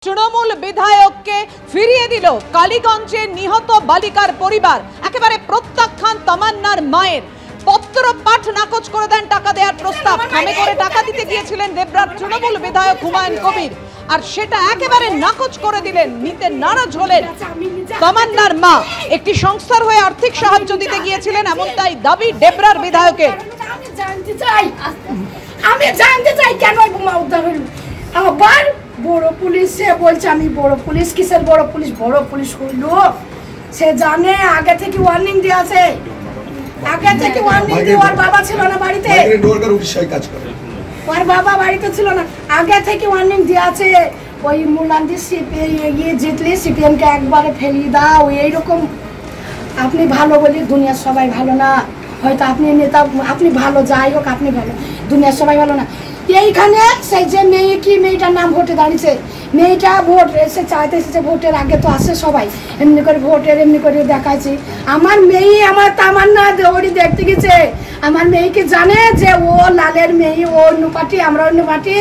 তৃণমূল বিধায়ককে ফিরিয়ে দিল কালীগঞ্জে নিহত বালিকার পরিবার। একেবারে প্রত্যাখ্যান তামান্নার মায়ের। পত্র পাঠ নাকচ করে দেন টাকা দেওয়ার প্রস্তাব। খামে করে টাকা দিতে গিয়েছিলেন দেবরার তৃণমূল বিধায়ক হুমায়ুন কবির, আর সেটা একেবারে নাকচ করে দিলেন। নিতে নারাজ হলেন তামান্নার মা। একটি সংস্থার হয়ে আর্থিক সাহায্য দিতে গিয়েছিলেন, এমনটাই দাবি দেবরার বিধায়কের। আমি জানতে চাই কেন বোমা উদ্ধার হলো। আবার বড় পুলিশ সে বলছে আমি বড় পুলিশ। কিসের বড় পুলিশ? বড় পুলিশ হইল সে জানে, আগে থেকে ওয়ার্নিং দিয়ে আছে। আগে থেকে ওয়ার্নিং দিয়ে ওর বাবা ছিল না বাড়িতে, ওর বাবা বাড়িতে ছিল না, আগে থেকে ওয়ার্নিং দিয়ে আছে। ওই মুলান্দি জিতলি সিপিএম কে একবারে ফেলিয়ে দাও, এইরকম। আপনি ভালো বলি দুনিয়ার সবাই ভালো না, হয়তো আপনি নেতা, আপনি ভালো, যাই হোক আপনি ভালো, দুনিয়ার সবাই ভালো না। এইখানে সেই যে মেয়ে, কি মেয়েটার নাম ভোটে দাঁড়িয়েছে, মেয়েটা ভোট এসে চাইতে এসেছে, ভোটের আগে তো আসে সবাই, এমনি করে ভোটের এমনি করে দেখাচ্ছি। আমার মেয়ে, আমার তামান্না দেওয়ারি দেখতে গেছে। আমার মেয়েকে জানে যে ও লালের মেয়ে, ও অন্য পার্টি, আমরা অন্য পার্টি।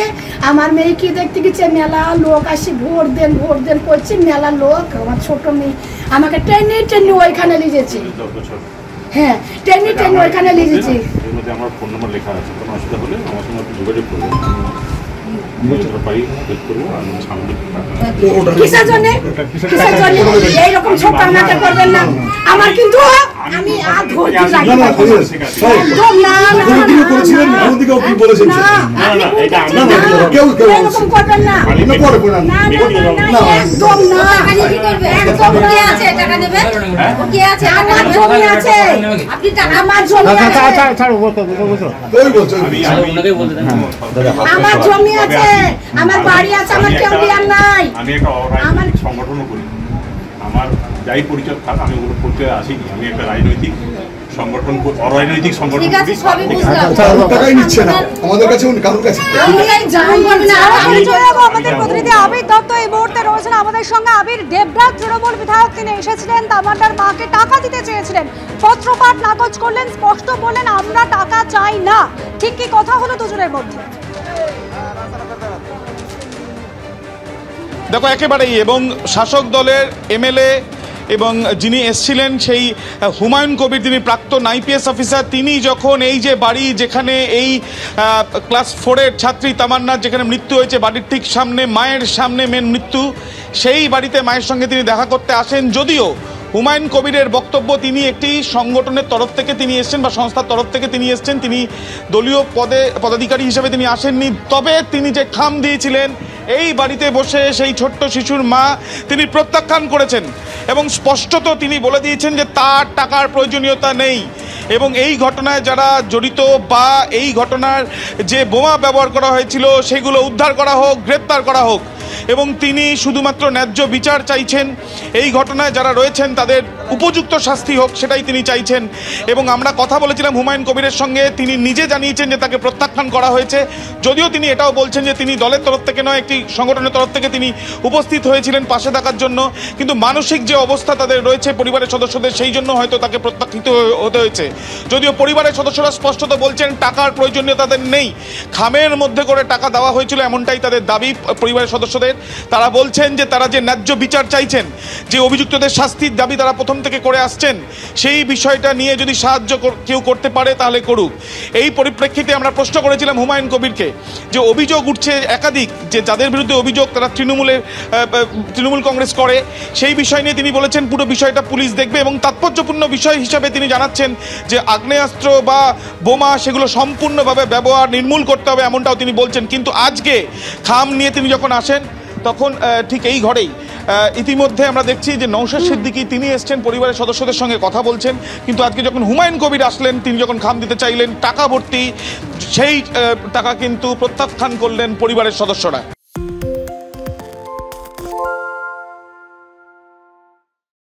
আমার মেয়ে কি দেখতে গেছে, মেলা লোক আসি ভোট দেন করছি, মেলা লোক। আমার ছোট মেয়ে আমাকে টেনে টেনে ওইখানে লিজেছি। হ্যাঁ, টেনে ওইখানে লিজেছি। আমার ফোন নাম্বার লেখা আছে, কোনো অসুবিধা হলে আমার সঙ্গে আপনি যোগাযোগ করবেন। কিসের জন্য এইরকম ছোট আমাকে করবেন না। আমার কিন্তু আমি আমার জমি আছে, আমার বাড়ি আছে, আমার কেউ দেওয়ার নাই। আমি একটা অরাজনৈতিক সংগঠনও করি, আমার যাই পরিচয় থাক, আমি ওগুলো পরিচয় আসিনি। আমি একটা রাজনৈতিক সংগঠন, অরাজনৈতিক সংগঠন করি। টাকাই নিচ্ছে না আমাদের কাছে, কারোর কাছে। আমাদের প্রতিনিধি আবির দত্ত এই মুহূর্তে রয়েছেন আমাদের সঙ্গে। আবির, দেবরাজ তৃণমূল বিধায়ক তিনি এসেছিলেন, তামান্নার মাকে টাকা দিতে চেয়েছিলেন, পত্রপাঠ নাকচ করলেন, স্পষ্ট বললেন আমরা টাকা চাই না। ঠিক কি কথা হলো দুজনের মধ্যে? দেখো একেবারেই, এবং শাসক দলের এমএলএ এবং যিনি এসছিলেন সেই হুমায়ুন কবির, তিনি প্রাক্তন আইপিএস অফিসার, তিনি যখন এই যে বাড়ি যেখানে এই ক্লাস 4-এর ছাত্রী তামান্নার যেখানে মৃত্যু হয়েছে, বাড়ির ঠিক সামনে, মায়ের সামনে মেন মৃত্যু, সেই বাড়িতে মায়ের সঙ্গে তিনি দেখা করতে আসেন। যদিও হুমায়ুন কবিরের বক্তব্য তিনি একটি সংগঠনের তরফ থেকে তিনি এসছেন বা সংস্থার তরফ থেকে তিনি এসছেন, তিনি দলীয় পদাধিকারী হিসেবে তিনি আসেননি। তবে তিনি যে খাম দিয়েছিলেন এই বাড়িতে বসে সেই ছোট্ট শিশুর মা, তিনি প্রত্যাখ্যান করেছেন এবং স্পষ্টত তিনি বলে দিয়েছেন যে তার টাকার প্রয়োজনীয়তা নেই এবং এই ঘটনায় যারা জড়িত বা এই ঘটনার যে বোমা ব্যবহার করা হয়েছিল সেগুলো উদ্ধার করা হোক, গ্রেপ্তার করা হোক। এবং তিনি শুধুমাত্র ন্যায্য বিচার চাইছেন, এই ঘটনায় যারা রয়েছেন তাদের উপযুক্ত শাস্তি হোক সেটাই তিনি চাইছেন। এবং আমরা কথা বলেছিলাম হুমায়ুন কবিরের সঙ্গে, তিনি নিজে জানিয়েছেন যে তাকে প্রত্যাখ্যান করা হয়েছে। যদিও তিনি এটাও বলছেন যে তিনি দলের তরফ থেকে নয়, একটি সংগঠনের তরফ থেকে তিনি উপস্থিত হয়েছিলেন পাশে থাকার জন্য, কিন্তু মানসিক যে অবস্থা তাদের রয়েছে পরিবারের সদস্যদের, সেই জন্য হয়তো তাকে প্রত্যাখ্যিত হতে হয়েছে। যদিও পরিবারের সদস্যরা স্পষ্টত বলছেন টাকার প্রয়োজনীয় তাদের নেই, খামের মধ্যে করে টাকা দেওয়া হয়েছিল এমনটাই তাদের দাবি পরিবারের সদস্যদের। তারা বলছেন যে তারা যে ন্যায্য বিচার চাইছেন, যে অভিযুক্তদের শাস্তির দাবি তারা প্রথম থেকে করে আসছেন, সেই বিষয়টা নিয়ে যদি সাহায্য কেউ করতে পারে তাহলে করুক। এই পরিপ্রেক্ষিতে আমরা প্রশ্ন করেছিলাম হুমায়ুন কবিরকে, যে অভিযোগ উঠছে একাধিক, যে যাদের বিরুদ্ধে অভিযোগ তারা তৃণমূল কংগ্রেস করে, সেই বিষয় নিয়ে তিনি বলেছেন পুরো বিষয়টা পুলিশ দেখবে এবং তাৎপর্যপূর্ণ বিষয় হিসাবে তিনি জানাচ্ছেন যে আগ্নেয়াস্ত্র বা বোমা সেগুলো সম্পূর্ণভাবে ব্যবহার নির্মূল করতে হবে এমনটাও তিনি বলছেন। কিন্তু আজকে খাম নিয়ে তিনি যখন আসেন তখন ঠিক এই ঘরেই ইতিমধ্যে আমরা দেখছি যে নওশাদ সিদ্দিকী তিনি এসছেন, পরিবারের সদস্যদের সঙ্গে কথা বলছেন। কিন্তু আজকে যখন হুমায়ুন কবির আসলেন, তিনি যখন খাম দিতে চাইলেন টাকা ভর্তি, সেই টাকা কিন্তু প্রত্যাখ্যান করলেন পরিবারের সদস্যরা।